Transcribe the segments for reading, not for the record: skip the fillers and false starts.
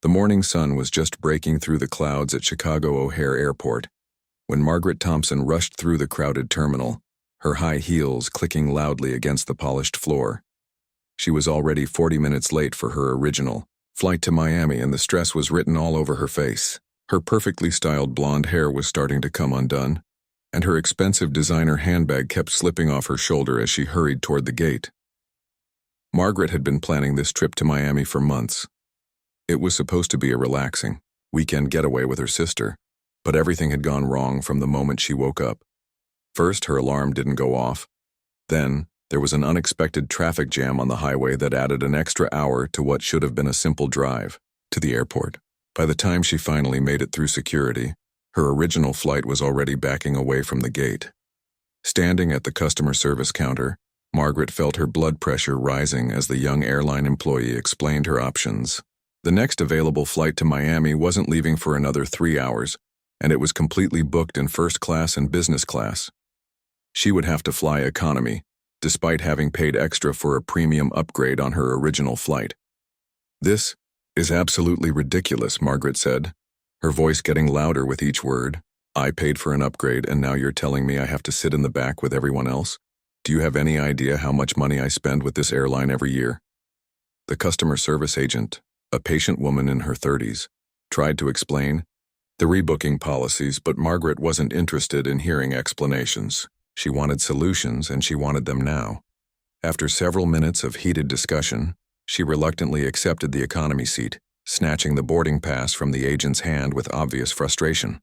The morning sun was just breaking through the clouds at Chicago O'Hare Airport when Margaret Thompson rushed through the crowded terminal, her high heels clicking loudly against the polished floor. She was already 40 minutes late for her original flight to Miami, and the stress was written all over her face. Her perfectly styled blonde hair was starting to come undone, and her expensive designer handbag kept slipping off her shoulder as she hurried toward the gate. Margaret had been planning this trip to Miami for months. It was supposed to be a relaxing weekend getaway with her sister, but everything had gone wrong from the moment she woke up. First, her alarm didn't go off. Then, there was an unexpected traffic jam on the highway that added an extra hour to what should have been a simple drive to the airport. By the time she finally made it through security, her original flight was already backing away from the gate. Standing at the customer service counter, Margaret felt her blood pressure rising as the young airline employee explained her options. The next available flight to Miami wasn't leaving for another 3 hours, and it was completely booked in first class and business class. She would have to fly economy, despite having paid extra for a premium upgrade on her original flight. "This is absolutely ridiculous," Margaret said, her voice getting louder with each word. "I paid for an upgrade, and now you're telling me I have to sit in the back with everyone else? Do you have any idea how much money I spend with this airline every year?" The customer service agent, a patient woman in her 30s, tried to explain the rebooking policies, but Margaret wasn't interested in hearing explanations. She wanted solutions, and she wanted them now. After several minutes of heated discussion, she reluctantly accepted the economy seat, snatching the boarding pass from the agent's hand with obvious frustration.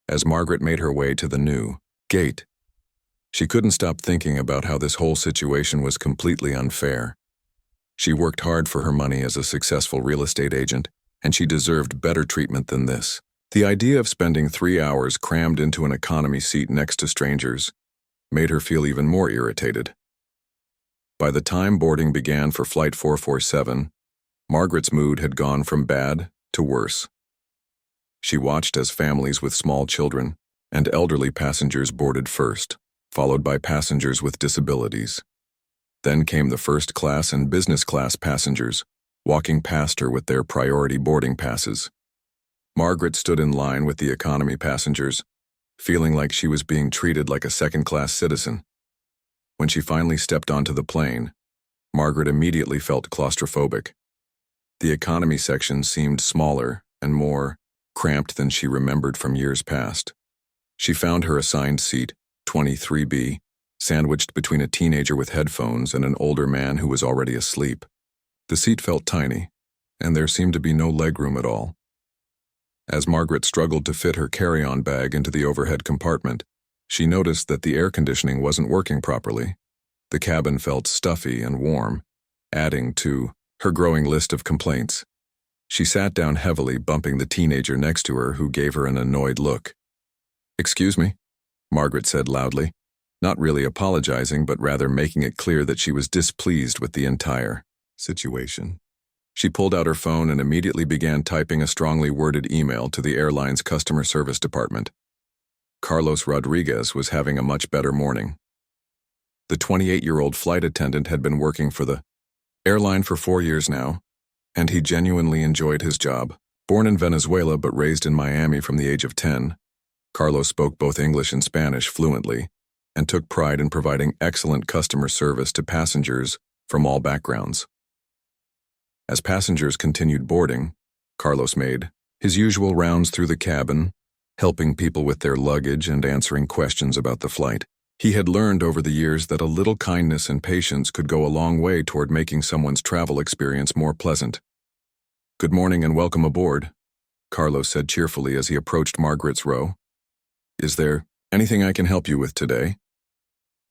As Margaret made her way to the new gate, she couldn't stop thinking about how this whole situation was completely unfair. She worked hard for her money as a successful real estate agent, and she deserved better treatment than this. The idea of spending 3 hours crammed into an economy seat next to strangers made her feel even more irritated. By the time boarding began for Flight 447, Margaret's mood had gone from bad to worse. She watched as families with small children and elderly passengers boarded first, followed by passengers with disabilities. Then came the first class and business class passengers, walking past her with their priority boarding passes. Margaret stood in line with the economy passengers, feeling like she was being treated like a second-class citizen. When she finally stepped onto the plane, Margaret immediately felt claustrophobic. The economy section seemed smaller and more cramped than she remembered from years past. She found her assigned seat, 23B, sandwiched between a teenager with headphones and an older man who was already asleep. The seat felt tiny, and there seemed to be no legroom at all. As Margaret struggled to fit her carry-on bag into the overhead compartment, she noticed that the air conditioning wasn't working properly. The cabin felt stuffy and warm, adding to her growing list of complaints. She sat down heavily, bumping the teenager next to her, who gave her an annoyed look. "Excuse me," Margaret said loudly, not really apologizing but rather making it clear that she was displeased with the entire situation. She pulled out her phone and immediately began typing a strongly worded email to the airline's customer service department. Carlos Rodriguez was having a much better morning. The 28-year-old flight attendant had been working for the airline for 4 years now, and he genuinely enjoyed his job. Born in Venezuela but raised in Miami from the age of 10, Carlos spoke both English and Spanish fluently and took pride in providing excellent customer service to passengers from all backgrounds. As passengers continued boarding, Carlos made his usual rounds through the cabin, helping people with their luggage and answering questions about the flight. He had learned over the years that a little kindness and patience could go a long way toward making someone's travel experience more pleasant. "Good morning and welcome aboard," Carlos said cheerfully as he approached Margaret's row. "Is there anything I can help you with today?"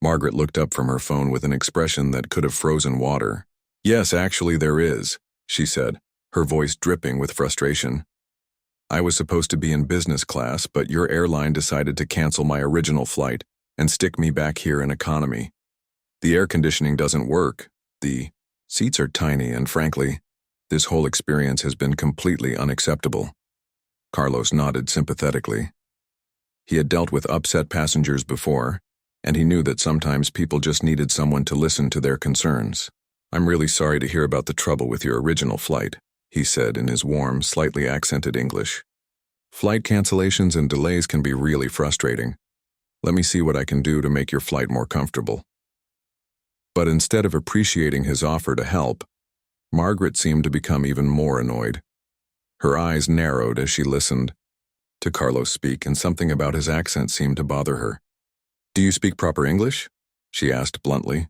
Margaret looked up from her phone with an expression that could have frozen water. "Yes, actually there is," she said, her voice dripping with frustration. "I was supposed to be in business class, but your airline decided to cancel my original flight and stick me back here in economy. The air conditioning doesn't work, the seats are tiny, and frankly, this whole experience has been completely unacceptable." Carlos nodded sympathetically. He had dealt with upset passengers before, and he knew that sometimes people just needed someone to listen to their concerns. "I'm really sorry to hear about the trouble with your original flight," he said in his warm, slightly accented English. Flight cancellations and delays can be really frustrating. Let me see what I can do to make your flight more comfortable. But instead of appreciating his offer to help, Margaret seemed to become even more annoyed. Her eyes narrowed as she listened to Carlos speak, and something about his accent seemed to bother her. "Do you speak proper English?" she asked bluntly.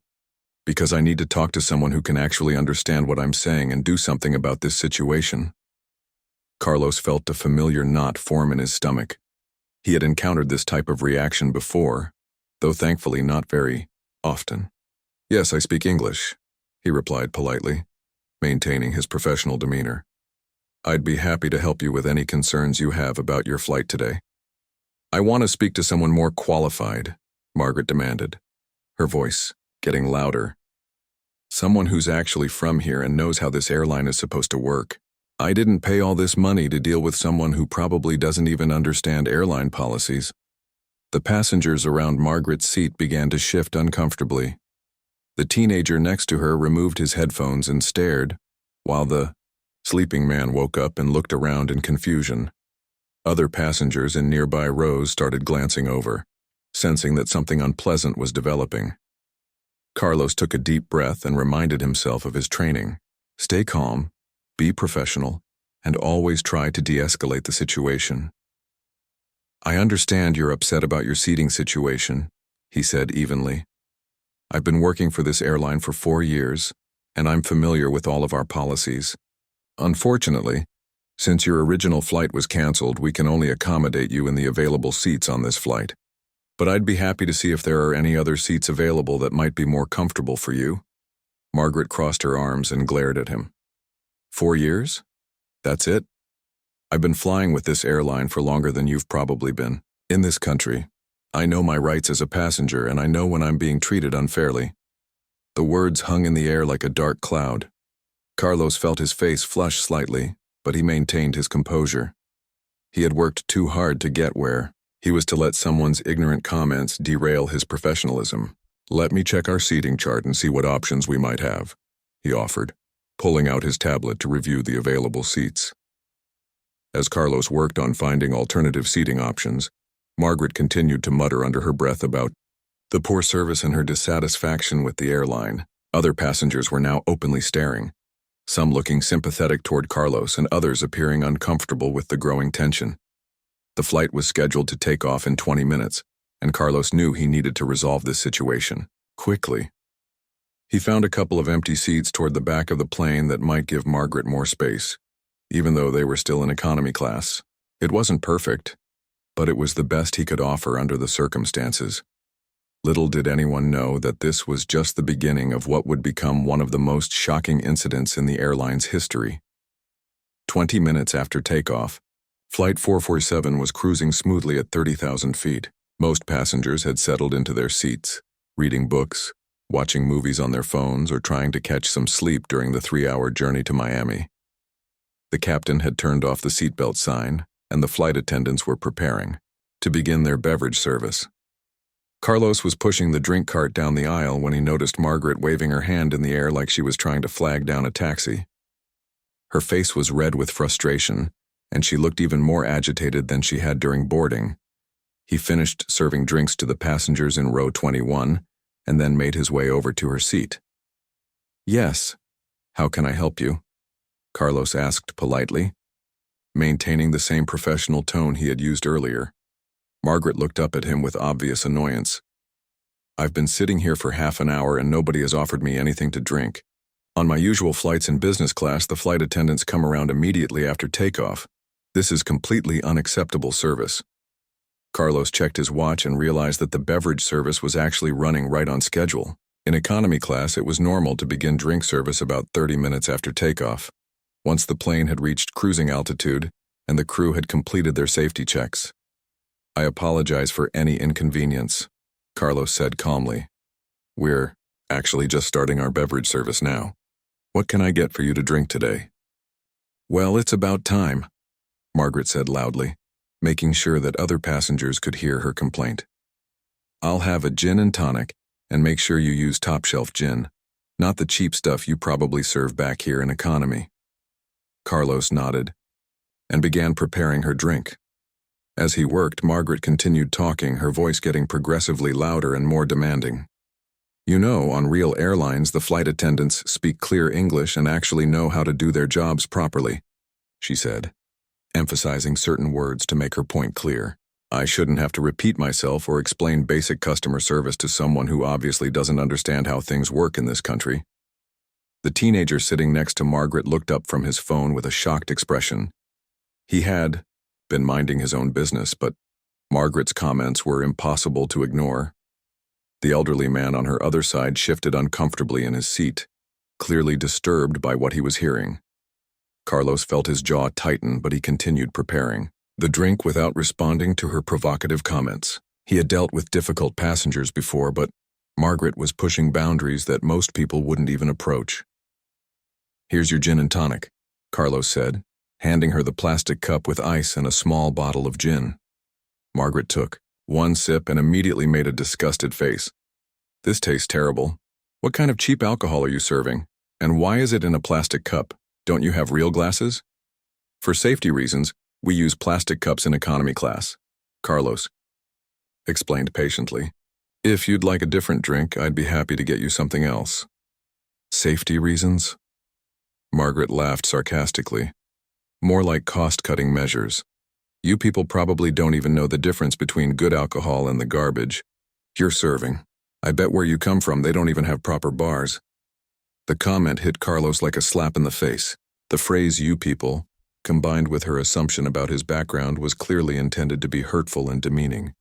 "Because I need to talk to someone who can actually understand what I'm saying and do something about this situation." Carlos felt a familiar knot form in his stomach. He had encountered this type of reaction before, though thankfully not very often. "Yes, I speak English," he replied politely, maintaining his professional demeanor. "I'd be happy to help you with any concerns you have about your flight today." "I want to speak to someone more qualified," Margaret demanded, her voice getting louder. "Someone who's actually from here and knows how this airline is supposed to work. I didn't pay all this money to deal with someone who probably doesn't even understand airline policies." The passengers around Margaret's seat began to shift uncomfortably. The teenager next to her removed his headphones and stared, while the sleeping man woke up and looked around in confusion. Other passengers in nearby rows started glancing over, sensing that something unpleasant was developing. Carlos took a deep breath and reminded himself of his training. Stay calm, be professional, and always try to de-escalate the situation. "I understand you're upset about your seating situation," he said evenly. "I've been working for this airline for 4 years, and I'm familiar with all of our policies. Unfortunately, since your original flight was canceled, we can only accommodate you in the available seats on this flight. But I'd be happy to see if there are any other seats available that might be more comfortable for you." Margaret crossed her arms and glared at him. 4 years? That's it? I've been flying with this airline for longer than you've probably been. In this country, I know my rights as a passenger, and I know when I'm being treated unfairly. The words hung in the air like a dark cloud. Carlos felt his face flush slightly, but he maintained his composure. He had worked too hard to get where he was to let someone's ignorant comments derail his professionalism. "Let me check our seating chart and see what options we might have," he offered, pulling out his tablet to review the available seats. As Carlos worked on finding alternative seating options, Margaret continued to mutter under her breath about the poor service and her dissatisfaction with the airline. Other passengers were now openly staring, some looking sympathetic toward Carlos and others appearing uncomfortable with the growing tension. The flight was scheduled to take off in 20 minutes, and Carlos knew he needed to resolve this situation quickly. He found a couple of empty seats toward the back of the plane that might give Margaret more space, even though they were still in economy class. It wasn't perfect, but it was the best he could offer under the circumstances. Little did anyone know that this was just the beginning of what would become one of the most shocking incidents in the airline's history. 20 minutes after takeoff, Flight 447 was cruising smoothly at 30,000 feet. Most passengers had settled into their seats, reading books, watching movies on their phones, or trying to catch some sleep during the 3-hour journey to Miami. The captain had turned off the seatbelt sign, and the flight attendants were preparing to begin their beverage service. Carlos was pushing the drink cart down the aisle when he noticed Margaret waving her hand in the air like she was trying to flag down a taxi. Her face was red with frustration, and she looked even more agitated than she had during boarding. He finished serving drinks to the passengers in row 21, and then made his way over to her seat. "Yes, how can I help you?" Carlos asked politely, maintaining the same professional tone he had used earlier. Margaret looked up at him with obvious annoyance. "I've been sitting here for half an hour and nobody has offered me anything to drink. On my usual flights in business class, the flight attendants come around immediately after takeoff. This is completely unacceptable service." Carlos checked his watch and realized that the beverage service was actually running right on schedule. In economy class, it was normal to begin drink service about 30 minutes after takeoff, once the plane had reached cruising altitude and the crew had completed their safety checks. "I apologize for any inconvenience," Carlos said calmly. "We're actually just starting our beverage service now. What can I get for you to drink today?" "Well, it's about time," Margaret said loudly, making sure that other passengers could hear her complaint. "I'll have a gin and tonic, and make sure you use top-shelf gin, not the cheap stuff you probably serve back here in economy." Carlos nodded and began preparing her drink. As he worked, Margaret continued talking, her voice getting progressively louder and more demanding. You know, on real airlines, the flight attendants speak clear English and actually know how to do their jobs properly, she said, emphasizing certain words to make her point clear. I shouldn't have to repeat myself or explain basic customer service to someone who obviously doesn't understand how things work in this country. The teenager sitting next to Margaret looked up from his phone with a shocked expression. He had been minding his own business, but Margaret's comments were impossible to ignore. The elderly man on her other side shifted uncomfortably in his seat, clearly disturbed by what he was hearing. Carlos felt his jaw tighten, but he continued preparing the drink without responding to her provocative comments. He had dealt with difficult passengers before, but Margaret was pushing boundaries that most people wouldn't even approach. Here's your gin and tonic, Carlos said, handing her the plastic cup with ice and a small bottle of gin. Margaret took one sip and immediately made a disgusted face. This tastes terrible. What kind of cheap alcohol are you serving? And why is it in a plastic cup? Don't you have real glasses? For safety reasons, we use plastic cups in economy class, Carlos explained patiently. If you'd like a different drink, I'd be happy to get you something else. Safety reasons? Margaret laughed sarcastically. More like cost-cutting measures. You people probably don't even know the difference between good alcohol and the garbage you're serving. I bet where you come from they don't even have proper bars. The comment hit Carlos like a slap in the face. The phrase "you people," combined with her assumption about his background, was clearly intended to be hurtful and demeaning.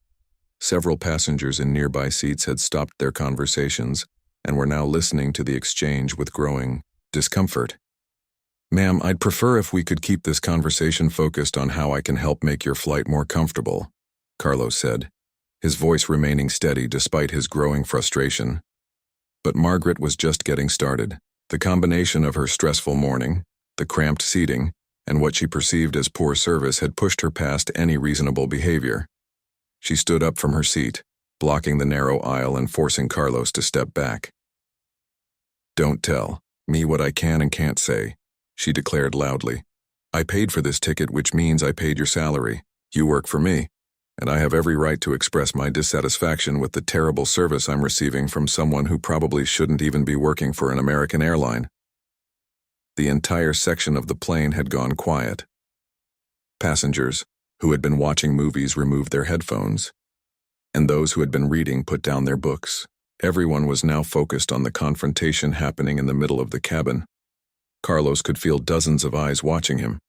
Several passengers in nearby seats had stopped their conversations and were now listening to the exchange with growing discomfort. Ma'am, I'd prefer if we could keep this conversation focused on how I can help make your flight more comfortable, Carlos said, his voice remaining steady despite his growing frustration. But Margaret was just getting started. The combination of her stressful morning, the cramped seating, and what she perceived as poor service had pushed her past any reasonable behavior. She stood up from her seat, blocking the narrow aisle and forcing Carlos to step back. Don't tell me what I can and can't say, she declared loudly. I paid for this ticket, which means I paid your salary. You work for me, and I have every right to express my dissatisfaction with the terrible service I'm receiving from someone who probably shouldn't even be working for an American airline. The entire section of the plane had gone quiet. Passengers who had been watching movies removed their headphones, and those who had been reading put down their books. Everyone was now focused on the confrontation happening in the middle of the cabin. Carlos could feel dozens of eyes watching him,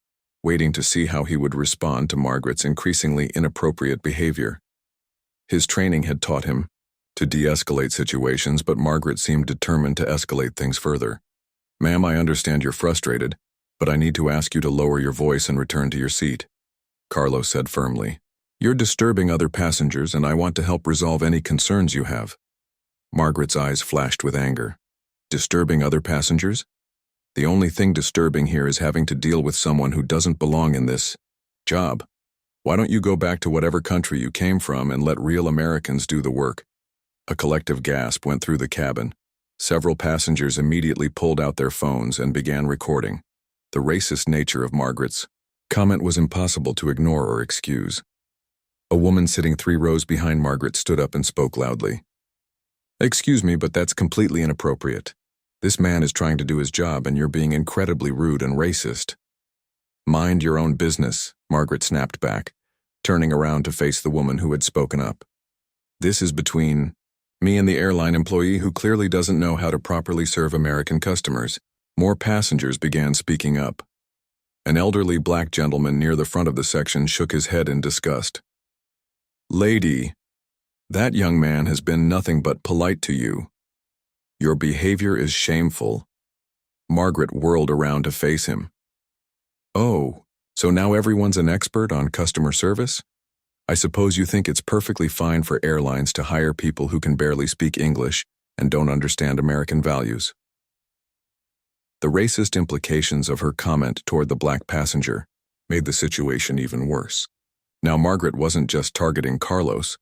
waiting to see how he would respond to Margaret's increasingly inappropriate behavior. His training had taught him to de-escalate situations, but Margaret seemed determined to escalate things further. Ma'am, I understand you're frustrated, but I need to ask you to lower your voice and return to your seat, Carlos said firmly. You're disturbing other passengers, and I want to help resolve any concerns you have. Margaret's eyes flashed with anger. Disturbing other passengers? The only thing disturbing here is having to deal with someone who doesn't belong in this job. Why don't you go back to whatever country you came from and let real Americans do the work? A collective gasp went through the cabin. Several passengers immediately pulled out their phones and began recording. The racist nature of Margaret's comment was impossible to ignore or excuse. A woman sitting 3 rows behind Margaret stood up and spoke loudly. Excuse me, but that's completely inappropriate. This man is trying to do his job and you're being incredibly rude and racist. Mind your own business, Margaret snapped back, turning around to face the woman who had spoken up. This is between me and the airline employee who clearly doesn't know how to properly serve American customers. More passengers began speaking up. An elderly black gentleman near the front of the section shook his head in disgust. Lady, that young man has been nothing but polite to you. Your behavior is shameful. Margaret whirled around to face him. Oh, so now everyone's an expert on customer service? I suppose you think it's perfectly fine for airlines to hire people who can barely speak English and don't understand American values. The racist implications of her comment toward the black passenger made the situation even worse. Now Margaret wasn't just targeting Carlos,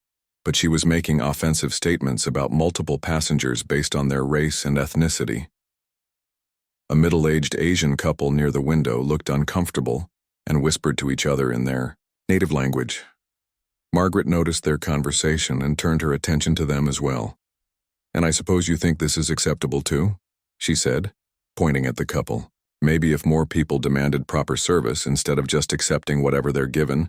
but she was making offensive statements about multiple passengers based on their race and ethnicity. A middle-aged Asian couple near the window looked uncomfortable and whispered to each other in their native language. Margaret noticed their conversation and turned her attention to them as well. "And I suppose you think this is acceptable too?" she said, pointing at the couple. "Maybe if more people demanded proper service instead of just accepting whatever they're given,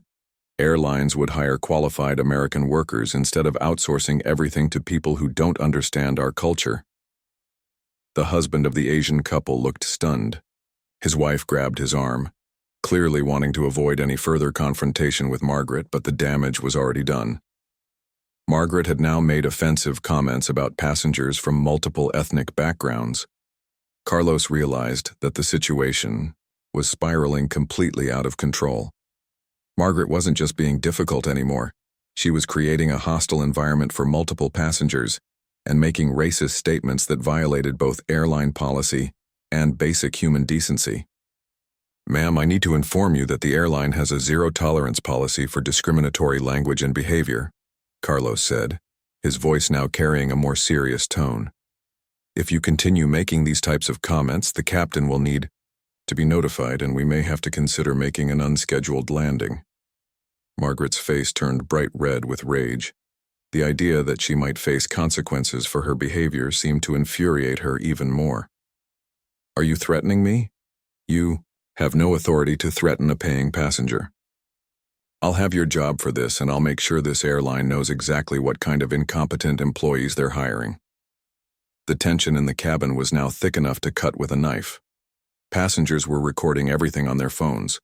airlines would hire qualified American workers instead of outsourcing everything to people who don't understand our culture." The husband of the Asian couple looked stunned. His wife grabbed his arm, clearly wanting to avoid any further confrontation with Margaret, but the damage was already done. Margaret had now made offensive comments about passengers from multiple ethnic backgrounds. Carlos realized that the situation was spiraling completely out of control. Margaret wasn't just being difficult anymore. She was creating a hostile environment for multiple passengers and making racist statements that violated both airline policy and basic human decency. "Ma'am, I need to inform you that the airline has a zero-tolerance policy for discriminatory language and behavior," Carlos said, his voice now carrying a more serious tone. "If you continue making these types of comments, the captain will need to be notified and we may have to consider making an unscheduled landing." Margaret's face turned bright red with rage. The idea that she might face consequences for her behavior seemed to infuriate her even more. "Are you threatening me? You have no authority to threaten a paying passenger. I'll have your job for this, and I'll make sure this airline knows exactly what kind of incompetent employees they're hiring." The tension in the cabin was now thick enough to cut with a knife. Passengers were recording everything on their phones,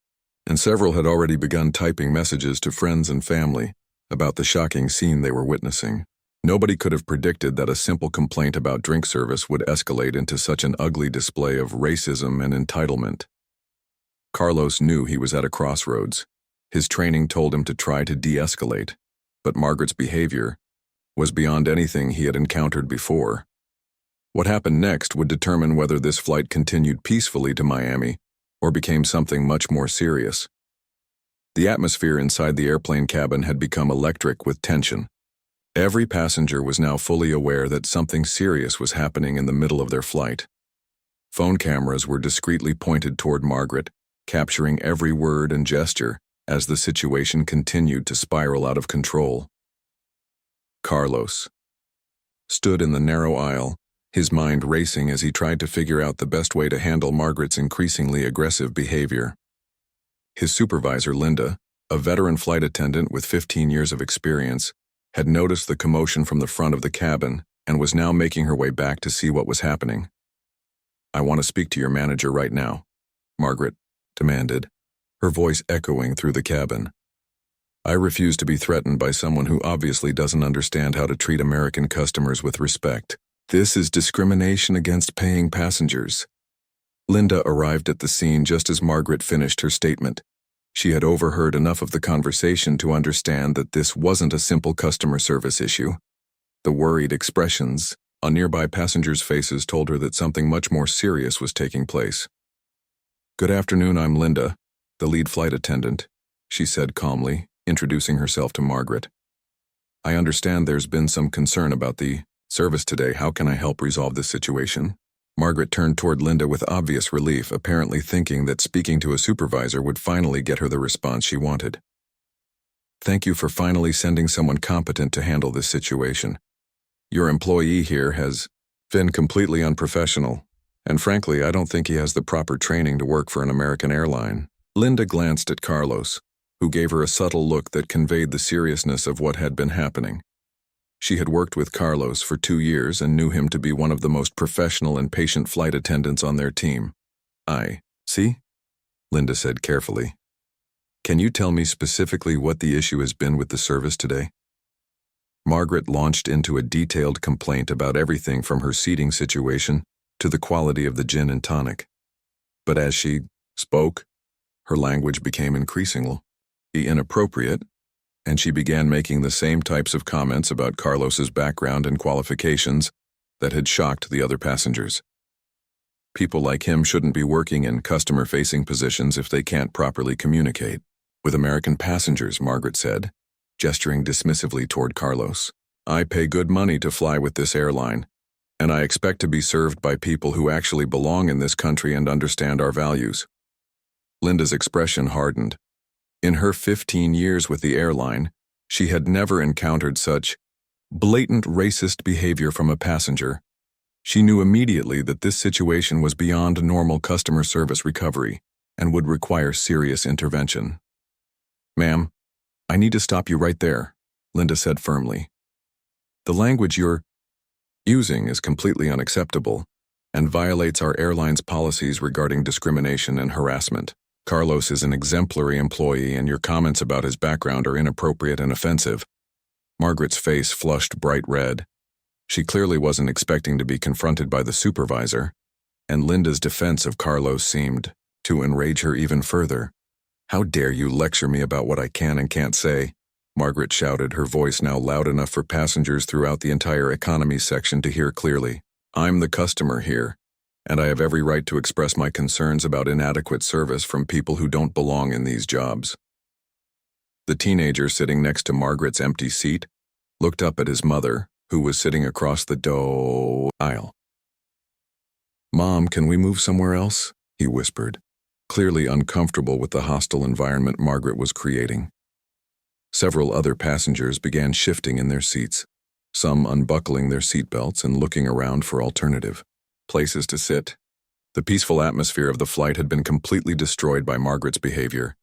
and several had already begun typing messages to friends and family about the shocking scene they were witnessing. Nobody could have predicted that a simple complaint about drink service would escalate into such an ugly display of racism and entitlement. Carlos knew he was at a crossroads. His training told him to try to de-escalate, but Margaret's behavior was beyond anything he had encountered before. What happened next would determine whether this flight continued peacefully to Miami or became something much more serious. The atmosphere inside the airplane cabin had become electric with tension. Every passenger was now fully aware that something serious was happening in the middle of their flight. Phone cameras were discreetly pointed toward Margaret, capturing every word and gesture as the situation continued to spiral out of control. Carlos stood in the narrow aisle, his mind racing as he tried to figure out the best way to handle Margaret's increasingly aggressive behavior. His supervisor, Linda, a veteran flight attendant with 15 years of experience, had noticed the commotion from the front of the cabin and was now making her way back to see what was happening. "I want to speak to your manager right now," Margaret demanded, her voice echoing through the cabin. "I refuse to be threatened by someone who obviously doesn't understand how to treat American customers with respect. This is discrimination against paying passengers." Linda arrived at the scene just as Margaret finished her statement. She had overheard enough of the conversation to understand that this wasn't a simple customer service issue. The worried expressions on nearby passengers' faces told her that something much more serious was taking place. "Good afternoon, I'm Linda, the lead flight attendant," she said calmly, introducing herself to Margaret. "I understand there's been some concern about the service today. How can I help resolve this situation?" Margaret turned toward Linda with obvious relief, apparently thinking that speaking to a supervisor would finally get her the response she wanted. "Thank you for finally sending someone competent to handle this situation. Your employee here has been completely unprofessional, and frankly, I don't think he has the proper training to work for an American airline." Linda glanced at Carlos, who gave her a subtle look that conveyed the seriousness of what had been happening. She had worked with Carlos for 2 years and knew him to be one of the most professional and patient flight attendants on their team. "I see," Linda said carefully. "Can you tell me specifically what the issue has been with the service today?" Margaret launched into a detailed complaint about everything from her seating situation to the quality of the gin and tonic. But as she spoke, her language became increasingly inappropriate, and she began making the same types of comments about Carlos's background and qualifications that had shocked the other passengers. People like him shouldn't be working in customer-facing positions if they can't properly communicate with American passengers, Margaret said, gesturing dismissively toward Carlos. "I pay good money to fly with this airline, And I expect to be served by people who actually belong in this country and understand our values." Linda's expression hardened. In her 15 years with the airline, she had never encountered such blatant racist behavior from a passenger. She knew immediately that this situation was beyond normal customer service recovery and would require serious intervention. "Ma'am, I need to stop you right there," Linda said firmly. "The language you're using is completely unacceptable and violates our airline's policies regarding discrimination and harassment. Carlos is an exemplary employee, and your comments about his background are inappropriate and offensive." Margaret's face flushed bright red. She clearly wasn't expecting to be confronted by the supervisor, and Linda's defense of Carlos seemed to enrage her even further. "How dare you lecture me about what I can and can't say?" Margaret shouted, her voice now loud enough for passengers throughout the entire economy section to hear clearly. "I'm the customer here, and I have every right to express my concerns about inadequate service from people who don't belong in these jobs." The teenager sitting next to Margaret's empty seat looked up at his mother, who was sitting across the aisle. "Mom, can we move somewhere else?" he whispered, clearly uncomfortable with the hostile environment Margaret was creating. Several other passengers began shifting in their seats, some unbuckling their seatbelts and looking around for alternative places to sit. The peaceful atmosphere of the flight had been completely destroyed by Margaret's behavior.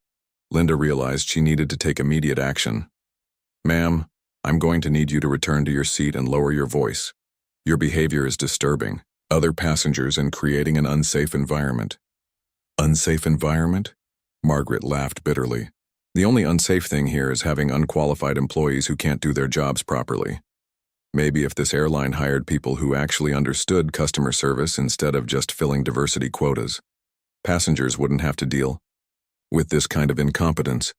Linda realized she needed to take immediate action. "Ma'am, I'm going to need you to return to your seat and lower your voice. Your behavior is disturbing other passengers and creating an unsafe environment." "Unsafe environment?" Margaret laughed bitterly. "The only unsafe thing here is having unqualified employees who can't do their jobs properly. Maybe if this airline hired people who actually understood customer service instead of just filling diversity quotas, passengers wouldn't have to deal with this kind of incompetence."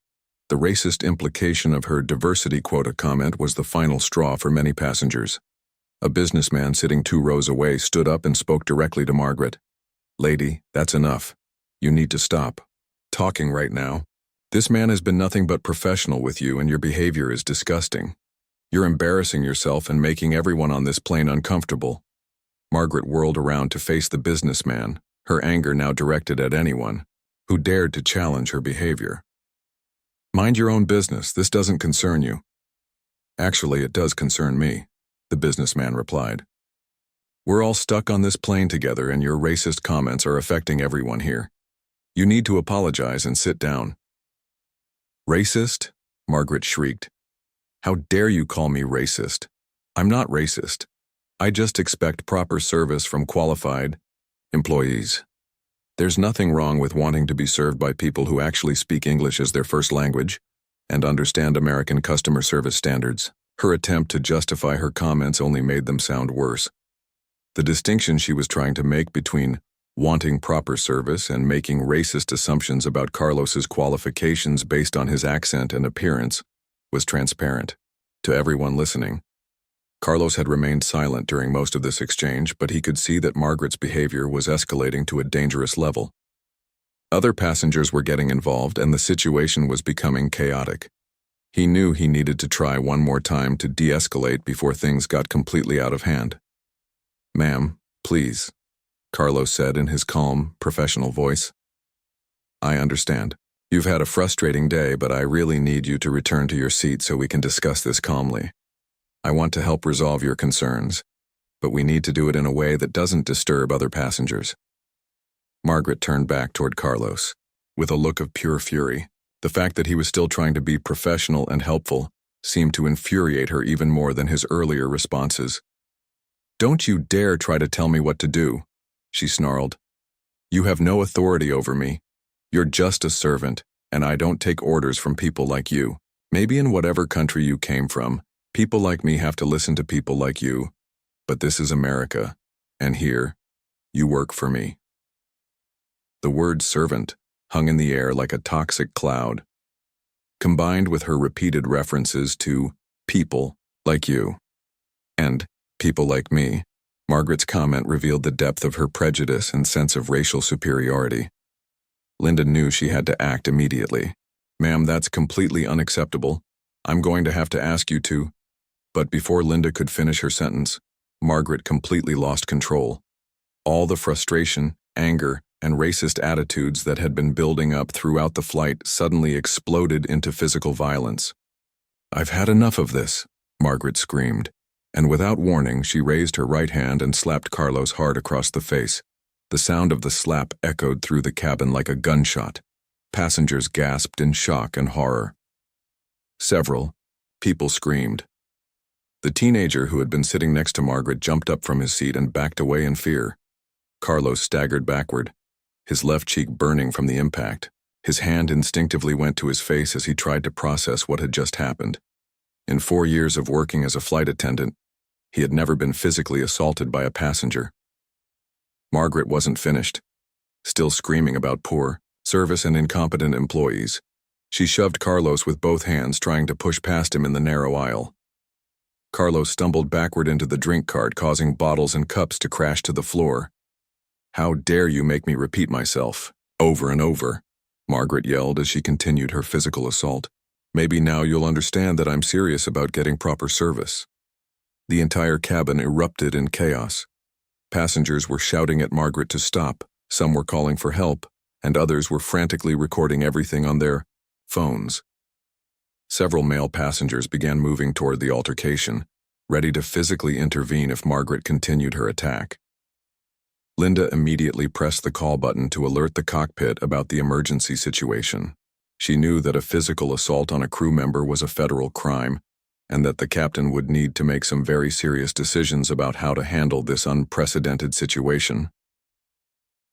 The racist implication of her diversity quota comment was the final straw for many passengers. A businessman sitting 2 rows away stood up and spoke directly to Margaret. "Lady, that's enough. You need to stop talking right now. This man has been nothing but professional with you, and your behavior is disgusting. You're embarrassing yourself and making everyone on this plane uncomfortable." Margaret whirled around to face the businessman, her anger now directed at anyone who dared to challenge her behavior. "Mind your own business. This doesn't concern you." "Actually, it does concern me," the businessman replied. "We're all stuck on this plane together, and your racist comments are affecting everyone here. You need to apologize and sit down." "Racist?" Margaret shrieked. "How dare you call me racist? I'm not racist. I just expect proper service from qualified employees. There's nothing wrong with wanting to be served by people who actually speak English as their first language and understand American customer service standards." Her attempt to justify her comments only made them sound worse. The distinction she was trying to make between wanting proper service and making racist assumptions about Carlos's qualifications based on his accent and appearance was transparent to everyone listening. Carlos had remained silent during most of this exchange, but he could see that Margaret's behavior was escalating to a dangerous level. Other passengers were getting involved, and the situation was becoming chaotic. He knew he needed to try one more time to de-escalate before things got completely out of hand. "Ma'am, please," Carlos said in his calm, professional voice. "I understand. You've had a frustrating day, but I really need you to return to your seat so we can discuss this calmly. I want to help resolve your concerns, but we need to do it in a way that doesn't disturb other passengers." Margaret turned back toward Carlos with a look of pure fury. The fact that he was still trying to be professional and helpful seemed to infuriate her even more than his earlier responses. "Don't you dare try to tell me what to do," she snarled. "You have no authority over me. You're just a servant, and I don't take orders from people like you. Maybe in whatever country you came from, people like me have to listen to people like you, but this is America, and here, you work for me." The word servant hung in the air like a toxic cloud. Combined with her repeated references to people like you and people like me, Margaret's comment revealed the depth of her prejudice and sense of racial superiority. Linda knew she had to act immediately. "Ma'am, that's completely unacceptable. I'm going to have to ask you to—" But before Linda could finish her sentence, Margaret completely lost control. All the frustration, anger, and racist attitudes that had been building up throughout the flight suddenly exploded into physical violence. "I've had enough of this," Margaret screamed, and without warning she raised her right hand and slapped Carlos hard across the face. The sound of the slap echoed through the cabin like a gunshot. Passengers gasped in shock and horror. Several people screamed. The teenager who had been sitting next to Margaret jumped up from his seat and backed away in fear. Carlos staggered backward, his left cheek burning from the impact. His hand instinctively went to his face as he tried to process what had just happened. In 4 years of working as a flight attendant, he had never been physically assaulted by a passenger. Margaret wasn't finished. Still screaming about poor service and incompetent employees, she shoved Carlos with both hands, trying to push past him in the narrow aisle. Carlos stumbled backward into the drink cart, causing bottles and cups to crash to the floor. "How dare you make me repeat myself over and over," Margaret yelled as she continued her physical assault. "Maybe now you'll understand that I'm serious about getting proper service." The entire cabin erupted in chaos. Passengers were shouting at Margaret to stop, some were calling for help, and others were frantically recording everything on their phones. Several male passengers began moving toward the altercation, ready to physically intervene if Margaret continued her attack. Linda immediately pressed the call button to alert the cockpit about the emergency situation. She knew that a physical assault on a crew member was a federal crime, and that the captain would need to make some very serious decisions about how to handle this unprecedented situation.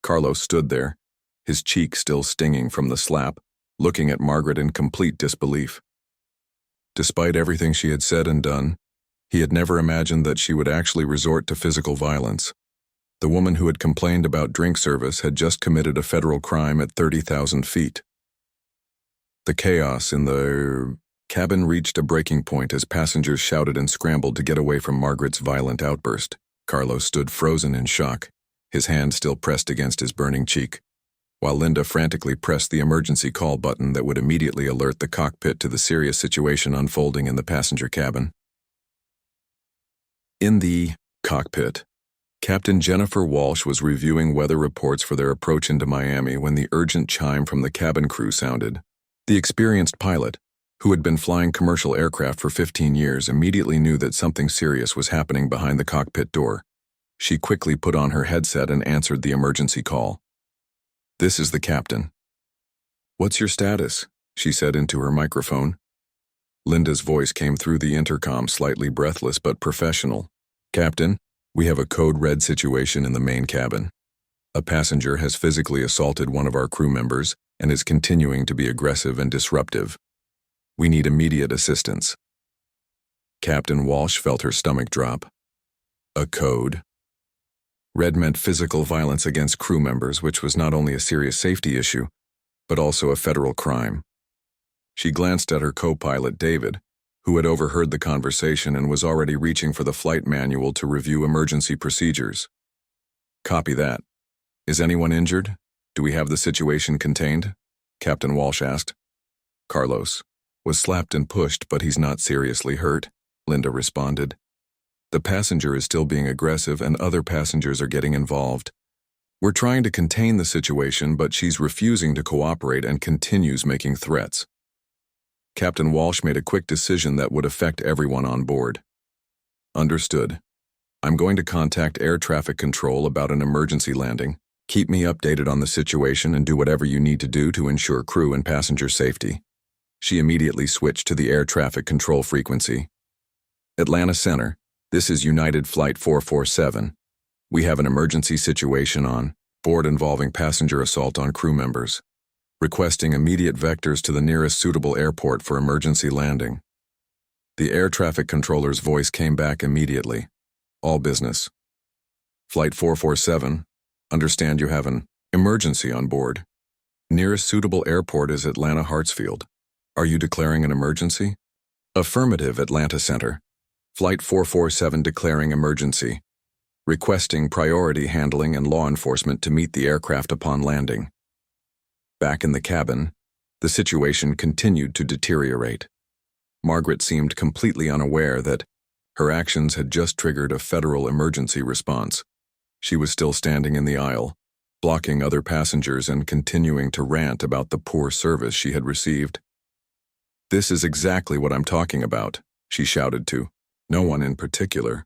Carlos stood there, his cheek still stinging from the slap, looking at Margaret in complete disbelief. Despite everything she had said and done, he had never imagined that she would actually resort to physical violence. The woman who had complained about drink service had just committed a federal crime at 30,000 feet. The chaos in the cabin reached a breaking point as passengers shouted and scrambled to get away from Margaret's violent outburst. Carlos stood frozen in shock, his hand still pressed against his burning cheek, while Linda frantically pressed the emergency call button that would immediately alert the cockpit to the serious situation unfolding in the passenger cabin. In the cockpit, Captain Jennifer Walsh was reviewing weather reports for their approach into Miami when the urgent chime from the cabin crew sounded. The experienced pilot, who had been flying commercial aircraft for 15 years, immediately knew that something serious was happening behind the cockpit door. She quickly put on her headset and answered the emergency call. "This is the captain." "What's your status?" she said into her microphone. Linda's voice came through the intercom, slightly breathless but professional. "Captain, we have a code red situation in the main cabin. A passenger has physically assaulted one of our crew members and is continuing to be aggressive and disruptive. We need immediate assistance." Captain Walsh felt her stomach drop. A code. Red meant physical violence against crew members, which was not only a serious safety issue, but also a federal crime. She glanced at her co-pilot, David, who had overheard the conversation and was already reaching for the flight manual to review emergency procedures. "Copy that. Is anyone injured? Do we have the situation contained?" Captain Walsh asked. "Carlos was slapped and pushed, but he's not seriously hurt," Linda responded. "The passenger is still being aggressive and other passengers are getting involved. We're trying to contain the situation, but she's refusing to cooperate and continues making threats." Captain Walsh made a quick decision that would affect everyone on board. "Understood. I'm going to contact air traffic control about an emergency landing. Keep me updated on the situation and do whatever you need to do to ensure crew and passenger safety." She immediately switched to the air traffic control frequency. "Atlanta Center, this is United Flight 447. We have an emergency situation on board involving passenger assault on crew members. Requesting immediate vectors to the nearest suitable airport for emergency landing." The air traffic controller's voice came back immediately. "All business. Flight 447, understand you have an emergency on board. Nearest suitable airport is Atlanta Hartsfield. Are you declaring an emergency?" "Affirmative, Atlanta Center. Flight 447 declaring emergency. Requesting priority handling and law enforcement to meet the aircraft upon landing." Back in the cabin, the situation continued to deteriorate. Margaret seemed completely unaware that Her actions had just triggered a federal emergency response. She was still standing in the aisle, blocking other passengers and continuing to rant about the poor service she had received. "This is exactly what I'm talking about," she shouted to no one in particular.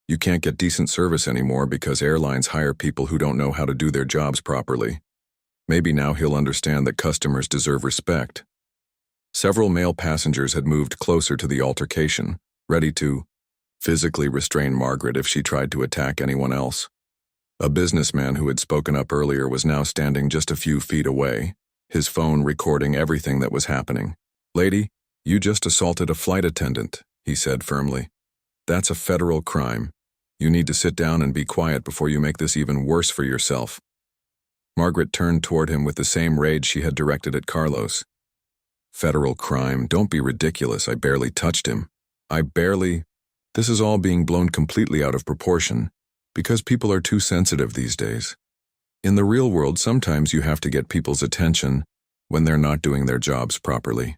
"You can't get decent service anymore because airlines hire people who don't know how to do their jobs properly. Maybe now he'll understand that customers deserve respect." Several male passengers had moved closer to the altercation, ready to physically restrain Margaret if she tried to attack anyone else. A businessman who had spoken up earlier was now standing just a few feet away, his phone recording everything that was happening. "Lady, you just assaulted a flight attendant," he said firmly. "That's a federal crime. You need to sit down and be quiet before you make this even worse for yourself." Margaret turned toward him with the same rage she had directed at Carlos. "Federal crime? Don't be ridiculous. I barely touched him. This is all being blown completely out of proportion, because people are too sensitive these days. In the real world, sometimes you have to get people's attention when they're not doing their jobs properly."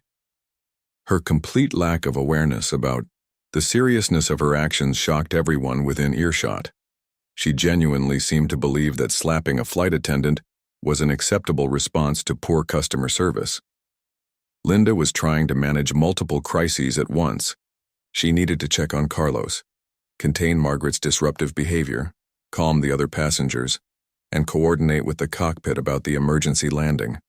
Her complete lack of awareness about the seriousness of her actions shocked everyone within earshot. She genuinely seemed to believe that slapping a flight attendant was an acceptable response to poor customer service. Linda was trying to manage multiple crises at once. She needed to check on Carlos, contain Margaret's disruptive behavior, calm the other passengers, and coordinate with the cockpit about the emergency landing.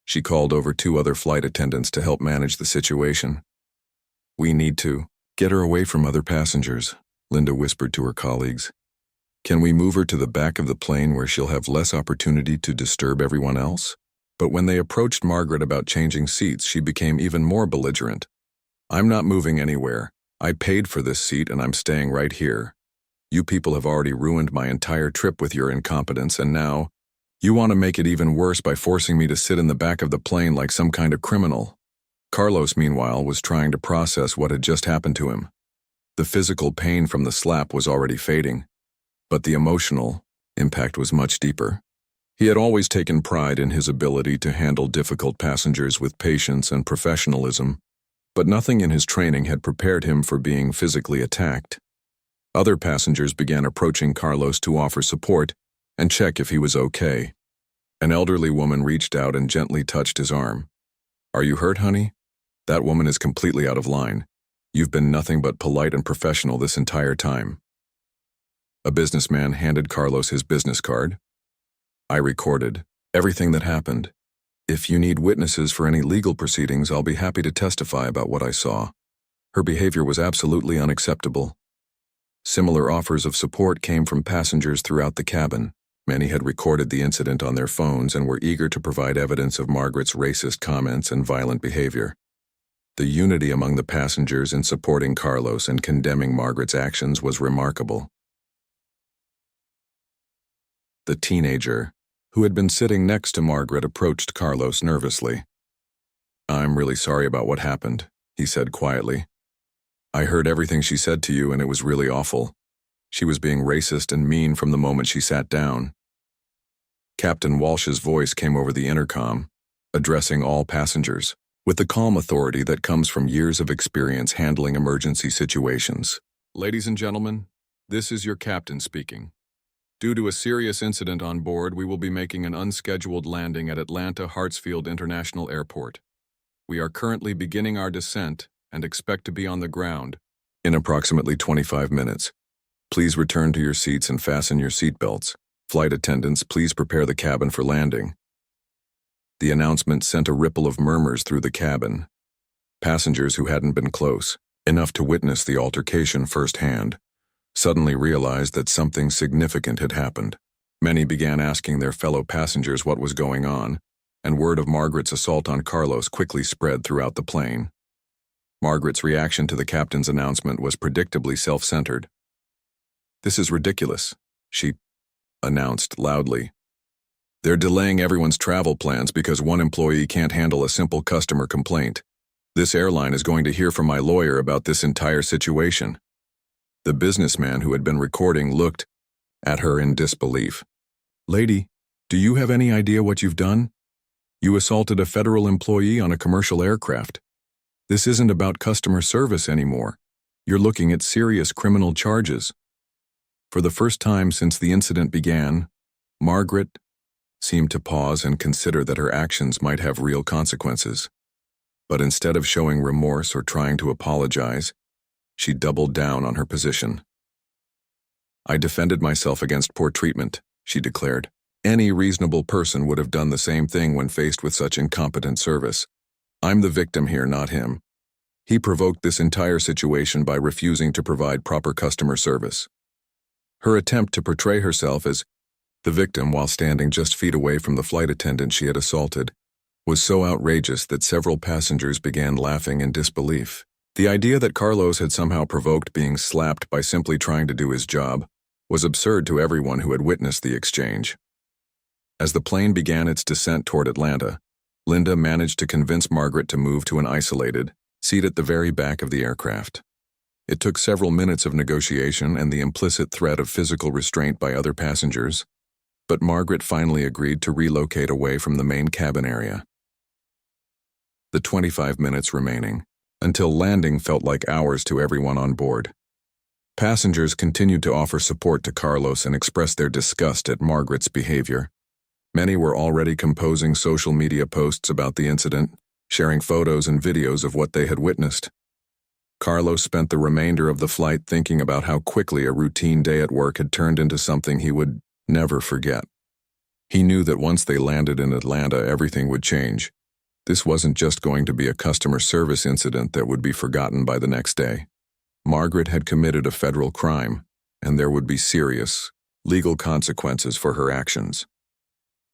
She called over 2 other flight attendants to help manage the situation. "We need to get her away from other passengers," Linda whispered to her colleagues. "Can we move her to the back of the plane where she'll have less opportunity to disturb everyone else?" But when they approached Margaret about changing seats, she became even more belligerent. "I'm not moving anywhere. I paid for this seat and I'm staying right here. You people have already ruined my entire trip with your incompetence, and now you want to make it even worse by forcing me to sit in the back of the plane like some kind of criminal." Carlos, meanwhile, was trying to process what had just happened to him. The physical pain from the slap was already fading, but the emotional impact was much deeper. He had always taken pride in his ability to handle difficult passengers with patience and professionalism, but nothing in his training had prepared him for being physically attacked. Other passengers began approaching Carlos to offer support and check if he was okay. An elderly woman reached out and gently touched his arm. "Are you hurt, honey? That woman is completely out of line. You've been nothing but polite and professional this entire time." A businessman handed Carlos his business card. "I recorded everything that happened. If you need witnesses for any legal proceedings, I'll be happy to testify about what I saw. Her behavior was absolutely unacceptable." Similar offers of support came from passengers throughout the cabin. Many had recorded the incident on their phones and were eager to provide evidence of Margaret's racist comments and violent behavior. The unity among the passengers in supporting Carlos and condemning Margaret's actions was remarkable. The teenager, who had been sitting next to Margaret, approached Carlos nervously. "I'm really sorry about what happened," he said quietly. "I heard everything she said to you and it was really awful. She was being racist and mean from the moment she sat down." Captain Walsh's voice came over the intercom, addressing all passengers, with the calm authority that comes from years of experience handling emergency situations. "Ladies and gentlemen, this is your captain speaking. Due to a serious incident on board, we will be making an unscheduled landing at Atlanta Hartsfield International Airport. We are currently beginning our descent and expect to be on the ground in approximately 25 minutes. Please return to your seats and fasten your seatbelts. Flight attendants, please prepare the cabin for landing." The announcement sent a ripple of murmurs through the cabin. Passengers who hadn't been close enough to witness the altercation firsthand suddenly realized that something significant had happened. Many began asking their fellow passengers what was going on, and word of Margaret's assault on Carlos quickly spread throughout the plane. Margaret's reaction to the captain's announcement was predictably self-centered. "This is ridiculous," she announced loudly. "They're delaying everyone's travel plans because one employee can't handle a simple customer complaint. This airline is going to hear from my lawyer about this entire situation." The businessman who had been recording looked at her in disbelief. "Lady, do you have any idea what you've done? You assaulted a federal employee on a commercial aircraft. This isn't about customer service anymore. You're looking at serious criminal charges." For the first time since the incident began, Margaret seemed to pause and consider that her actions might have real consequences. But instead of showing remorse or trying to apologize, she doubled down on her position. "I defended myself against poor treatment," she declared. "Any reasonable person would have done the same thing when faced with such incompetent service. I'm the victim here, not him. He provoked this entire situation by refusing to provide proper customer service." Her attempt to portray herself as the victim while standing just feet away from the flight attendant she had assaulted was so outrageous that several passengers began laughing in disbelief. The idea that Carlos had somehow provoked being slapped by simply trying to do his job was absurd to everyone who had witnessed the exchange. As the plane began its descent toward Atlanta, Linda managed to convince Margaret to move to an isolated seat at the very back of the aircraft. It took several minutes of negotiation and the implicit threat of physical restraint by other passengers, but Margaret finally agreed to relocate away from the main cabin area. The 25 minutes remaining, until landing, felt like hours to everyone on board. Passengers continued to offer support to Carlos and express their disgust at Margaret's behavior. Many were already composing social media posts about the incident, sharing photos and videos of what they had witnessed. Carlos spent the remainder of the flight thinking about how quickly a routine day at work had turned into something he would never forget. He knew that once they landed in Atlanta, everything would change. This wasn't just going to be a customer service incident that would be forgotten by the next day. Margaret had committed a federal crime, and there would be serious, legal consequences for her actions.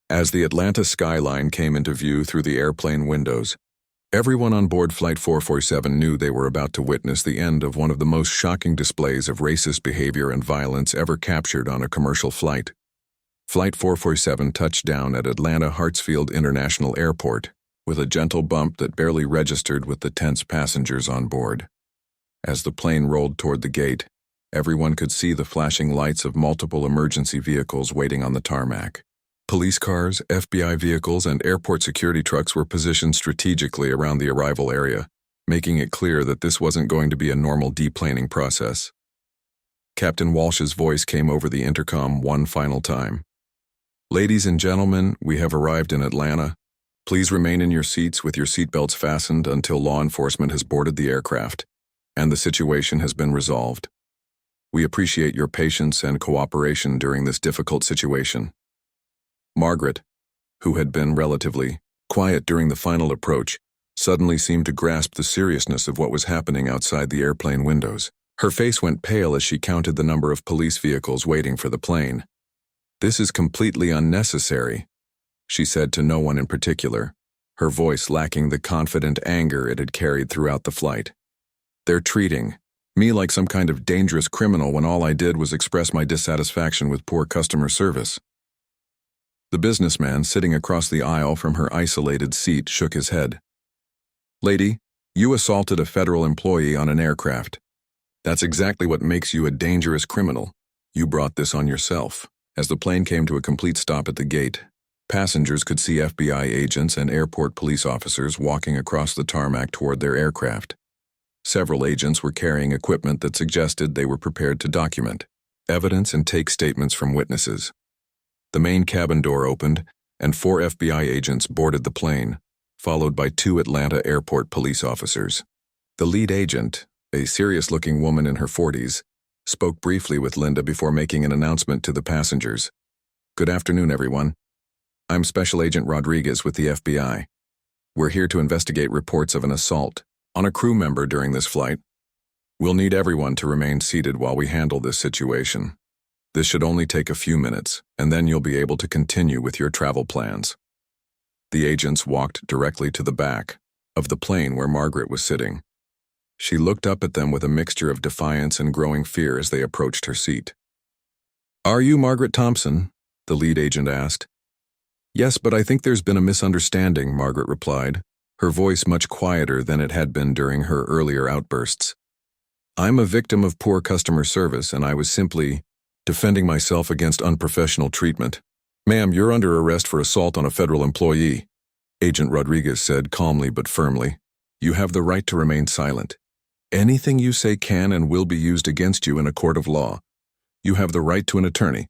As the Atlanta skyline came into view through the airplane windows, everyone on board Flight 447 knew they were about to witness the end of one of the most shocking displays of racist behavior and violence ever captured on a commercial flight. Flight 447 touched down at Atlanta Hartsfield International Airport, with a gentle bump that barely registered with the tense passengers on board. As the plane rolled toward the gate, everyone could see the flashing lights of multiple emergency vehicles waiting on the tarmac. Police cars, FBI vehicles, and airport security trucks were positioned strategically around the arrival area, making it clear that this wasn't going to be a normal deplaning process. Captain Walsh's voice came over the intercom one final time. "Ladies and gentlemen, we have arrived in Atlanta. Please remain in your seats with your seatbelts fastened until law enforcement has boarded the aircraft and the situation has been resolved. We appreciate your patience and cooperation during this difficult situation." Margaret, who had been relatively quiet during the final approach, suddenly seemed to grasp the seriousness of what was happening outside the airplane windows. Her face went pale as she counted the number of police vehicles waiting for the plane. "This is completely unnecessary," she said to no one in particular, her voice lacking the confident anger it had carried throughout the flight. "They're treating me like some kind of dangerous criminal when all I did was express my dissatisfaction with poor customer service." The businessman sitting across the aisle from her isolated seat shook his head. "Lady, you assaulted a federal employee on an aircraft. That's exactly what makes you a dangerous criminal. You brought this on yourself." As the plane came to a complete stop at the gate, passengers could see FBI agents and airport police officers walking across the tarmac toward their aircraft. Several agents were carrying equipment that suggested they were prepared to document evidence and take statements from witnesses. The main cabin door opened, and 4 FBI agents boarded the plane, followed by 2 Atlanta airport police officers. The lead agent, a serious-looking woman in her 40s, spoke briefly with Linda before making an announcement to the passengers. "Good afternoon, everyone. I'm Special Agent Rodriguez with the FBI. We're here to investigate reports of an assault on a crew member during this flight. We'll need everyone to remain seated while we handle this situation. This should only take a few minutes, and then you'll be able to continue with your travel plans." The agents walked directly to the back of the plane where Margaret was sitting. She looked up at them with a mixture of defiance and growing fear as they approached her seat. "Are you Margaret Thompson?" the lead agent asked. "Yes, but I think there's been a misunderstanding," Margaret replied, her voice much quieter than it had been during her earlier outbursts. "I'm a victim of poor customer service, and I was simply defending myself against unprofessional treatment." "Ma'am, you're under arrest for assault on a federal employee," Agent Rodriguez said calmly but firmly. "You have the right to remain silent. Anything you say can and will be used against you in a court of law. You have the right to an attorney.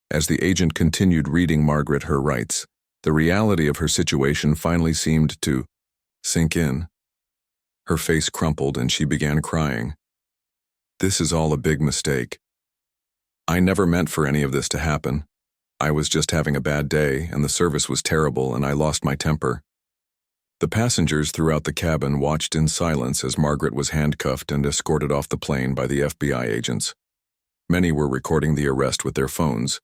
As the agent continued reading Margaret her rights, the reality of her situation finally seemed to sink in. Her face crumpled and she began crying. This is all a big mistake. I never meant for any of this to happen. I was just having a bad day and the service was terrible and I lost my temper. The passengers throughout the cabin watched in silence as Margaret was handcuffed and escorted off the plane by the FBI agents. Many were recording the arrest with their phones,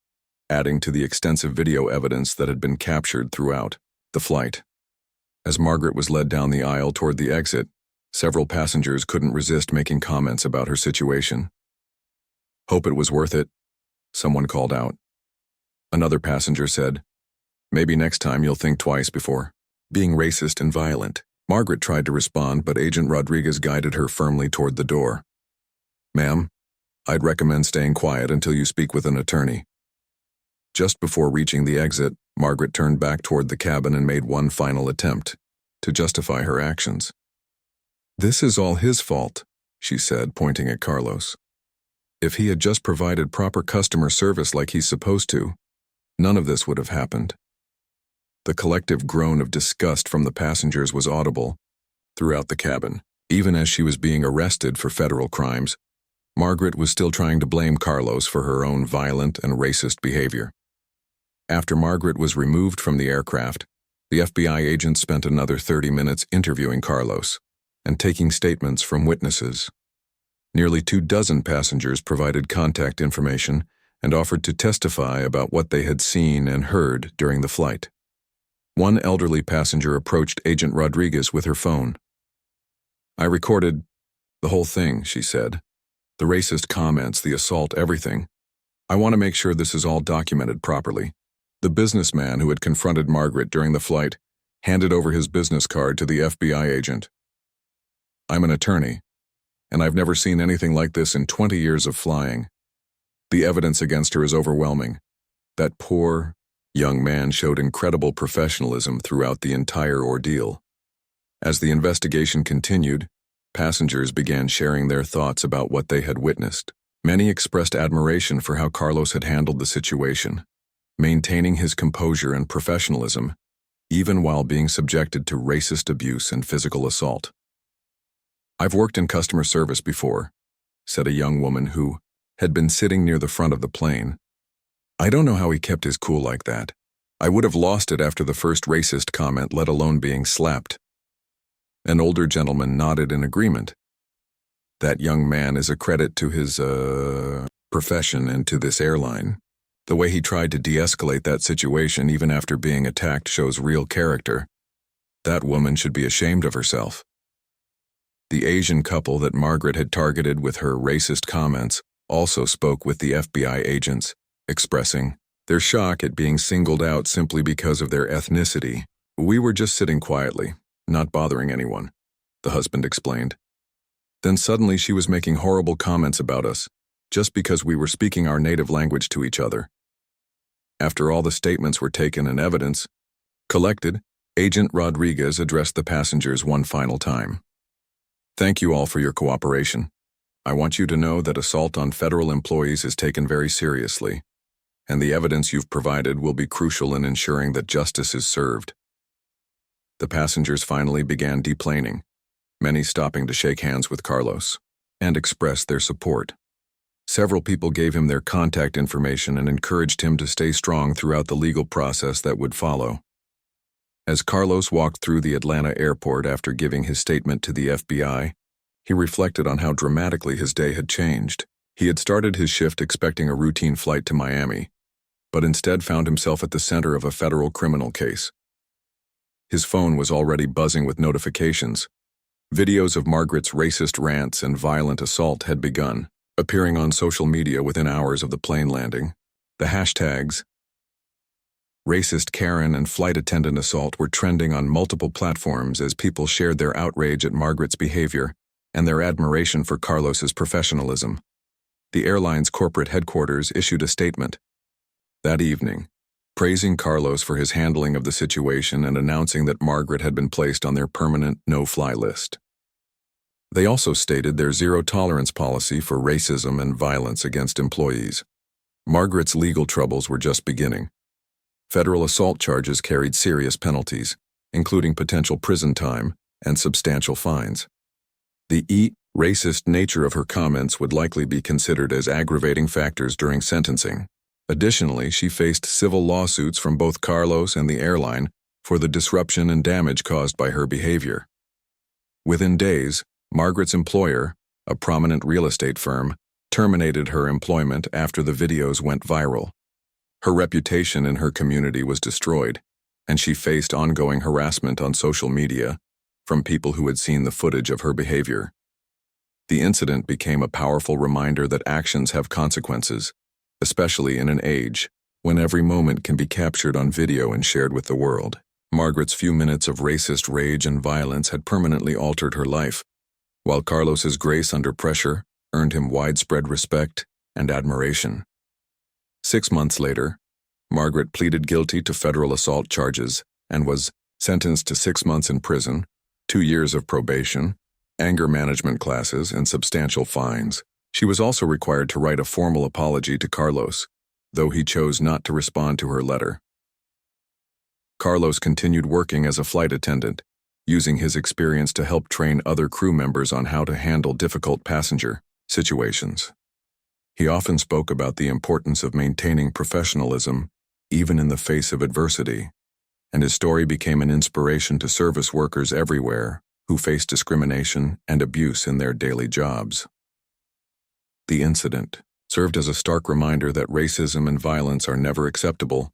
adding to the extensive video evidence that had been captured throughout the flight. As Margaret was led down the aisle toward the exit, several passengers couldn't resist making comments about her situation. "Hope it was worth it," someone called out. Another passenger said, "Maybe next time you'll think twice before being racist and violent." Margaret tried to respond, but Agent Rodriguez guided her firmly toward the door. "Ma'am, I'd recommend staying quiet until you speak with an attorney." Just before reaching the exit, Margaret turned back toward the cabin and made one final attempt to justify her actions. "This is all his fault," she said, pointing at Carlos. "If he had just provided proper customer service like he's supposed to, none of this would have happened." The collective groan of disgust from the passengers was audible throughout the cabin. Even as she was being arrested for federal crimes, Margaret was still trying to blame Carlos for her own violent and racist behavior. After Margaret was removed from the aircraft, the FBI agents spent another 30 minutes interviewing Carlos and taking statements from witnesses. Nearly 24 passengers provided contact information and offered to testify about what they had seen and heard during the flight. One elderly passenger approached Agent Rodriguez with her phone. "I recorded the whole thing," she said. "The racist comments, the assault, everything. I want to make sure this is all documented properly." The businessman who had confronted Margaret during the flight handed over his business card to the FBI agent. "I'm an attorney, and I've never seen anything like this in 20 years of flying. The evidence against her is overwhelming. That poor young man showed incredible professionalism throughout the entire ordeal." As the investigation continued, passengers began sharing their thoughts about what they had witnessed. Many expressed admiration for how Carlos had handled the situation, maintaining his composure and professionalism, even while being subjected to racist abuse and physical assault. "I've worked in customer service before," said a young woman who had been sitting near the front of the plane. "I don't know how he kept his cool like that. I would have lost it after the first racist comment, let alone being slapped." An older gentleman nodded in agreement. "That young man is a credit to his, profession and to this airline. The way he tried to de-escalate that situation even after being attacked shows real character. That woman should be ashamed of herself." The Asian couple that Margaret had targeted with her racist comments also spoke with the FBI agents, expressing their shock at being singled out simply because of their ethnicity. "We were just sitting quietly, not bothering anyone," the husband explained. "Then suddenly she was making horrible comments about us, just because we were speaking our native language to each other." After all the statements were taken and evidence collected, Agent Rodriguez addressed the passengers one final time. "Thank you all for your cooperation. I want you to know that assault on federal employees is taken very seriously, and the evidence you've provided will be crucial in ensuring that justice is served." The passengers finally began deplaning, many stopping to shake hands with Carlos and express their support. Several people gave him their contact information and encouraged him to stay strong throughout the legal process that would follow. As Carlos walked through the Atlanta airport after giving his statement to the FBI, he reflected on how dramatically his day had changed. He had started his shift expecting a routine flight to Miami, but instead found himself at the center of a federal criminal case. His phone was already buzzing with notifications. Videos of Margaret's racist rants and violent assault had begun appearing on social media within hours of the plane landing. The hashtags racist Karen and flight attendant assault were trending on multiple platforms as people shared their outrage at Margaret's behavior and their admiration for Carlos's professionalism. The airline's corporate headquarters issued a statement that evening, praising Carlos for his handling of the situation and announcing that Margaret had been placed on their permanent no-fly list. They also stated their zero-tolerance policy for racism and violence against employees. Margaret's legal troubles were just beginning. Federal assault charges carried serious penalties, including potential prison time and substantial fines. The racist nature of her comments would likely be considered as aggravating factors during sentencing. Additionally, she faced civil lawsuits from both Carlos and the airline for the disruption and damage caused by her behavior. Within days, Margaret's employer, a prominent real estate firm, terminated her employment after the videos went viral. Her reputation in her community was destroyed, and she faced ongoing harassment on social media from people who had seen the footage of her behavior. The incident became a powerful reminder that actions have consequences, especially in an age when every moment can be captured on video and shared with the world. Margaret's few minutes of racist rage and violence had permanently altered her life, while Carlos's grace under pressure earned him widespread respect and admiration. 6 months later, Margaret pleaded guilty to federal assault charges and was sentenced to 6 months in prison, 2 years of probation, anger management classes, and substantial fines. She was also required to write a formal apology to Carlos, though he chose not to respond to her letter. Carlos continued working as a flight attendant, using his experience to help train other crew members on how to handle difficult passenger situations. He often spoke about the importance of maintaining professionalism, even in the face of adversity, and his story became an inspiration to service workers everywhere who face discrimination and abuse in their daily jobs. The incident served as a stark reminder that racism and violence are never acceptable,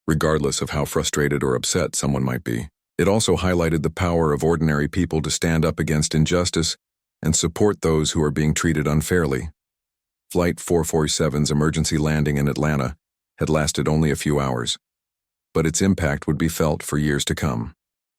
regardless of how frustrated or upset someone might be. It also highlighted the power of ordinary people to stand up against injustice and support those who are being treated unfairly. Flight 447's emergency landing in Atlanta had lasted only a few hours, but its impact would be felt for years to come.